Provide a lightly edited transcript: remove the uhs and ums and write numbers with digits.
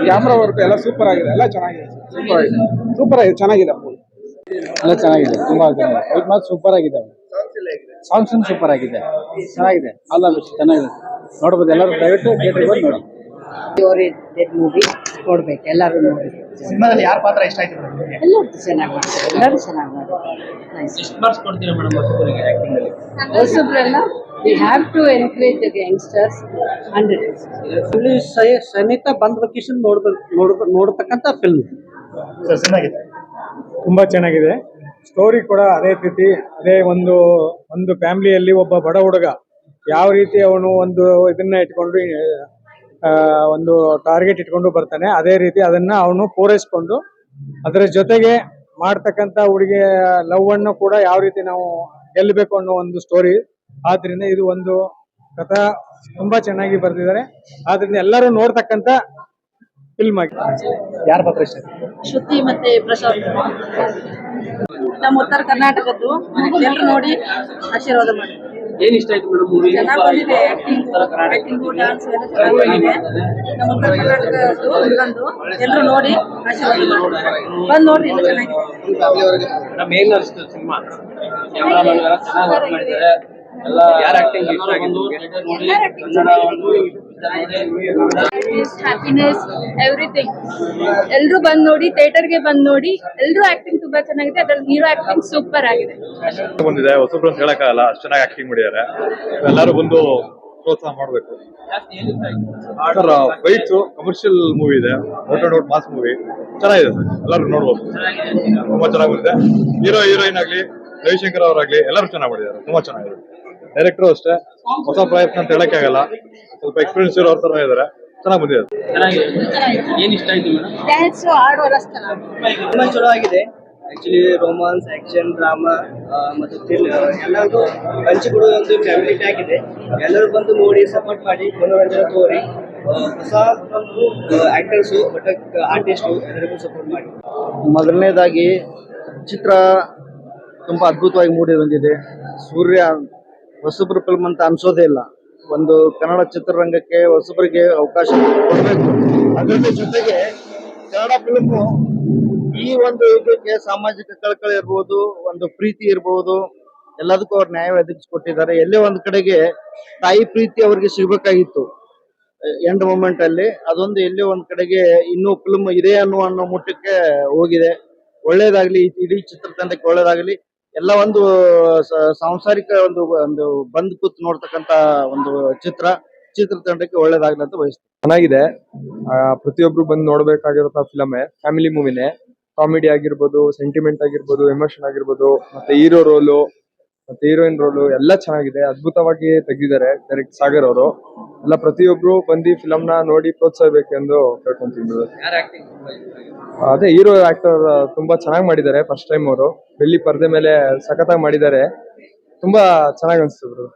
Camera work ಎಲ್ಲ super ಆಗಿದೆ, ಎಲ್ಲ ಚೆನ್ನಾಗಿದೆ, ಸೂಪರ್ ಆಗಿದೆ ಚೆನ್ನಾಗಿದೆ. ಎಲ್ಲ ಚೆನ್ನಾಗಿದೆ, ತುಂಬಾ ಚೆನ್ನಾಗಿದೆ. ಫೈಟ್ ಮಾತ್ರ ಸೂಪರ್ ಆಗಿದೆ. ಸಾಂಗ್ಸ್ ಸೂಪರ್ ಆಗಿದೆ, ಚೆನ್ನಾಗಿದೆ. ಆಲ್ ಆಫ್ ಇಟ್ ಚೆನ್ನಾಗಿದೆ, ನೋಡ್ಬೋದು. ಎಲ್ಲರೂ ದಯವಿಟ್ಟು ಥಿಯೇಟರ್ಗೆ ಬಂದು ನೋಡಿ. ಮೂವಿ ನೋಡ್ಬೇಕು, ಎಲ್ಲರೂ ನೋಡಿ. ಸಿನಿಮಾದಲ್ಲಿ ಯಾರ ಪಾತ್ರ ಇಷ್ಟ ಆಯ್ತು? ಎಲ್ಲರೂ ಚೆನ್ನಾಗಿ ಮಾಡ್ತಾರೆ, ಎಲ್ಲರೂ ಚೆನ್ನಾಗಿ ಮಾಡ್ತಾರೆ. ಎಷ್ಟು ಮಾರ್ಕ್ಸ್ ಕೊಡ್ತೀರಾ ಮೇಡಮ್ ಹೊಸಬರಿಗೆ ಆಕ್ಟಿಂಗ್ ಅಲ್ಲಿ? ಹೊಸಬ್ರೆಲ್ಲ we have to encourage the youngsters 100%. ಸಮೇತ ಬಂದ್ ವೆಕೇಶನ್ ನೋಡ್ತಕ್ಕಂಥ ಫಿಲ್ಮ್. ಸರ್ ಚೆನ್ನಾಗಿದೆ, ತುಂಬಾ ಚೆನ್ನಾಗಿದೆ. ಸ್ಟೋರಿ ಕೂಡ ಅದೇ ರೀತಿ, ಅದೇ ಒಂದು ಫ್ಯಾಮಿಲಿಯಲ್ಲಿ ಒಬ್ಬ ಬಡ ಹುಡುಗ ಯಾವ ರೀತಿ ಅವನು ಒಂದು ಇದನ್ನ ಇಟ್ಕೊಂಡು ಒಂದು ಟಾರ್ಗೆಟ್ ಇಟ್ಕೊಂಡು ಬರ್ತಾನೆ, ಅದೇ ರೀತಿ ಅದನ್ನ ಅವನು ಪೂರೈಸ್ಕೊಂಡು ಅದರ ಜೊತೆಗೆ ಮಾಡ್ತಕ್ಕಂಥ ಹುಡುಗಿಯ ಲವ್ ಅನ್ನು ಕೂಡ ಯಾವ ರೀತಿ ನಾವು ಗೆಲ್ಲಬೇಕು ಅನ್ನೋ ಒಂದು ಸ್ಟೋರಿ. ಆದ್ರಿಂದ ಇದು ಒಂದು ಕಥಾ ತುಂಬಾ ಚೆನ್ನಾಗಿ ಬರ್ತಿದ್ದಾರೆ. ಆದ್ರಿಂದ ಎಲ್ಲರೂ ನೋಡ್ತಕ್ಕಂಥ ಫಿಲ್ಮ್ ಆಗಿದೆ. ಯಾರ ಪಾತ್ರ ಇಷ್ಟ? ಶ್ರುತಿ ಮತ್ತೆ ಪ್ರಶಾಂತ್, ನಮ್ಮ ಉತ್ತರ ಕರ್ನಾಟಕದ್ದು. ಎಲ್ಲರೂ ನೋಡಿ ಆಶೀರ್ವಾದ ಮಾಡಿ. ಏನ್ ಇಷ್ಟ ಆಯ್ತು ಮೇಡಮ್ ಮೂವಿ? ಚೆನ್ನಾಗಿ ಬಂದಿದೆ, ಆಕ್ಟಿಂಗ್ ಡಾನ್ಸ್ ಎಲ್ಲ ಚೆನ್ನಾಗಿ ಬಂದಿದೆ. ನಮ್ಮ ಉತ್ತರ ಕರ್ನಾಟಕದ್ದು ಹುಡುಗಂದು. ಎಲ್ಲರೂ ನೋಡಿ ಆಶೀರ್ವಾದ ಮಾಡಿ, ಬಂದು ನೋಡ್ರಿ, ಎಲ್ಲ ಚೆನ್ನಾಗಿದೆ. ಮೇಡಮ್ ಹೇಗ್ ಅನಿಸ್ತು ಸಿನಿಮಾ? ಕ್ಯಾಮರಾಮನ್ ಎಲ್ಲ ಚೆನ್ನಾಗಿ ವರ್ಕ್ ಮಾಡಿದ್ದಾರೆ. ಎಲ್ಲ ಯಾರ ಆಕ್ಟಿಂಗ್ ಇಷ್ಟ ಆಗಿತ್ತು? Happiness everything. ಎಲ್ರು ಬಂದ್ ನೋಡಿ, ಥಿಯೇಟರ್ಗೆ ಬಂದ್ ನೋಡಿ. ಎಲ್ರು ಆಕ್ಟಿಂಗ್ ತುಂಬಾ ಚೆನ್ನಾಗಿದೆ. ಅದ್ರಲ್ಲಿ ಹೀರೋ ಆಕ್ಟಿಂಗ್ ಸೂಪರ್ ಆಗಿದೆ. ಬಂದಿದೆ ಹೊಸಬ್ರು ಅಂತ ಹೇಳಕ್ಕಾಗಲ್ಲ, ಅಷ್ಟು ಚೆನ್ನಾಗಿ ಆಕ್ಟಿಂಗ್ ಮಾಡಿದ್ದಾರೆ. ಎಲ್ಲರೂ ಬಂದು ಪ್ರೋತ್ಸಾಹ ಮಾಡಬೇಕು. ಸರ್ ಫೈಟ್ಸ್ ಕಮರ್ಷಿಯಲ್ ಮೂವಿ ಇದೆ, ಔಟ್ ಮಾಸ್ ಮೂವಿ ಚೆನ್ನಾಗಿದೆ ಸರ್, ಎಲ್ಲರೂ ನೋಡ್ಬೋದು. ತುಂಬಾ ಚೆನ್ನಾಗಿ ಬಂದಿದೆ. ಹೀರೋಯಿನ್ ಆಗ್ಲಿ, ರವಿಶಂಕರ್ ಅವರಾಗ್ಲಿ ಎಲ್ಲರೂ ಚೆನ್ನಾಗಿ ಮಾಡಿದ್ದಾರೆ, ತುಂಬಾ ಚೆನ್ನಾಗಿದೆ. ಡೈರೆಕ್ಟರ್ ಅಷ್ಟೇ, ಹೊಸ ಪ್ರಯತ್ನ ಅಂತ ಹೇಳಕ್ಕೆ ಆಗಲ್ಲ, ಸ್ವಲ್ಪ ಎಕ್ಸ್ಪೀರಿಯನ್ಸ್ ಇರೋ ತರ ಇದಾರೆ, ಚೆನ್ನಾಗಿ ಬಂದಿದೆ. ಏನ್ ಇಷ್ಟ ಆಯ್ತು ಮೇಡಮ್? ಡ್ಯಾನ್ಸ್ ಆಡುವ ತುಂಬಾ ಚಲೋ ಆಗಿದೆ. ಆಕ್ಚುಲಿ ರೋಮಾನ್ಸ್, ಆಕ್ಷನ್, ಡ್ರಾಮಾ ಮತ್ತು ಎಲ್ಲರಿಗೂ ಹಂಚಿಕೊಡುವ ಒಂದು ಫ್ಯಾಮಿಲಿ ಟ್ಯಾಗ್ ಇದೆ. ಎಲ್ಲರೂ ಬಂದು ನೋಡಿ ಸಪೋರ್ಟ್ ಮಾಡಿ, ಮನೋರಂಜನೆ ತೋರಿ. ಹೊಸ ಆಕ್ಟರ್ಸು ಬಟ್ ಆರ್ಟಿಸ್ಟು ಎಲ್ಲರಿಗೂ ಸಪೋರ್ಟ್ ಮಾಡಿ. ಮೊದಲನೇದಾಗಿ ಚಿತ್ರ ತುಂಬಾ ಅದ್ಭುತವಾಗಿ ಮೂಡಿ ಬಂದಿದೆ. ಸೂರ್ಯ ಹೊಸಬ್ರು ಫಿಲ್ಮ್ ಅಂತ ಅನ್ಸೋದೇ ಇಲ್ಲ. ಒಂದು ಕನ್ನಡ ಚಿತ್ರರಂಗಕ್ಕೆ ಹೊಸಬರಿಗೆ ಅವಕಾಶ ಕೊಡಬೇಕು. ಅದರ ಜೊತೆಗೆ ಕನ್ನಡ ಫಿಲ್ಮ್ ಈ ಒಂದು ಯುಗಕ್ಕೆ ಸಾಮಾಜಿಕ ಕಳಕಳಿ ಇರ್ಬೋದು, ಒಂದು ಪ್ರೀತಿ ಇರ್ಬೋದು, ಎಲ್ಲದಕ್ಕೂ ಅವ್ರು ನ್ಯಾಯ ಒದಗಿಸಿಕೊಟ್ಟಿದ್ದಾರೆ. ಎಲ್ಲೇ ಒಂದ್ ಕಡೆಗೆ ತಾಯಿ ಪ್ರೀತಿ ಅವ್ರಿಗೆ ಸಿಗ್ಬೇಕಾಗಿತ್ತು ಎಂಡ್ ಮೂಮೆಂಟ್ ಅಲ್ಲಿ, ಅದೊಂದು ಎಲ್ಲೇ ಒಂದ್ ಕಡೆಗೆ ಇನ್ನೂ ಫಿಲ್ಮ್ ಇದೆ ಅನ್ನೋ ಮುಟ್ಟಕ್ಕೆ ಹೋಗಿದೆ. ಒಳ್ಳೇದಾಗ್ಲಿ, ಇಡೀ ಚಿತ್ರತಂಡಕ್ಕೆ ಒಳ್ಳೇದಾಗ್ಲಿ. ಎಲ್ಲ ಒಂದು ಸಾಂಸಾರಿಕ ಒಂದು ಬಂದ್ ಕೂತ್ ನೋಡ್ತಕ್ಕಂತ ಒಂದು ಚಿತ್ರತಂಡಕ್ಕೆ ಒಳ್ಳೇದಾಗ್ಲಿ ಅಂತ ಬಯಸ್ತೀನಿ. ಚೆನ್ನಾಗಿದೆ, ಪ್ರತಿಯೊಬ್ರು ಬಂದು ನೋಡ್ಬೇಕಾಗಿರೋ ಫಿಲಮೇ, ಫ್ಯಾಮಿಲಿ ಮೂವಿನೇ. ಕಾಮಿಡಿ ಆಗಿರ್ಬೋದು, ಸೆಂಟಿಮೆಂಟ್ ಆಗಿರ್ಬೋದು, ಎಮೋಷನ್ ಆಗಿರ್ಬೋದು, ಮತ್ತೆ ಹೀರೋ ರೋಲು ಮತ್ತೆ ಹೀರೋಯಿನ್ ರೋಲು ಎಲ್ಲ ಚೆನ್ನಾಗಿದೆ, ಅದ್ಭುತವಾಗಿ ತೆಗೆದಿದ್ದಾರೆ ಡೈರೆಕ್ಟ್ ಸಾಗರ್ ಅವರು. ಎಲ್ಲ ಪ್ರತಿಯೊಬ್ರು ಬಂದು ಫಿಲಮ್ ನ ನೋಡಿ ಪ್ರೋತ್ಸಾಹಿಸಬೇಕೆಂದು ಕೇಳ್ಕೊಂತೀನಿ. ಅದೇ ಹೀರೋ ಆಕ್ಟರ್ ತುಂಬಾ ಚೆನ್ನಾಗಿ ಮಾಡಿದ್ದಾರೆ. ಫಸ್ಟ್ ಟೈಮ್ ಅವರು ಬೆಳ್ಳಿ ಪರದೆ ಮೇಲೆ ಸಖತ್ತಾಗಿ ಮಾಡಿದ್ದಾರೆ, ತುಂಬಾ ಚೆನ್ನಾಗಿ ಅನ್ಸುತ್ತೆ.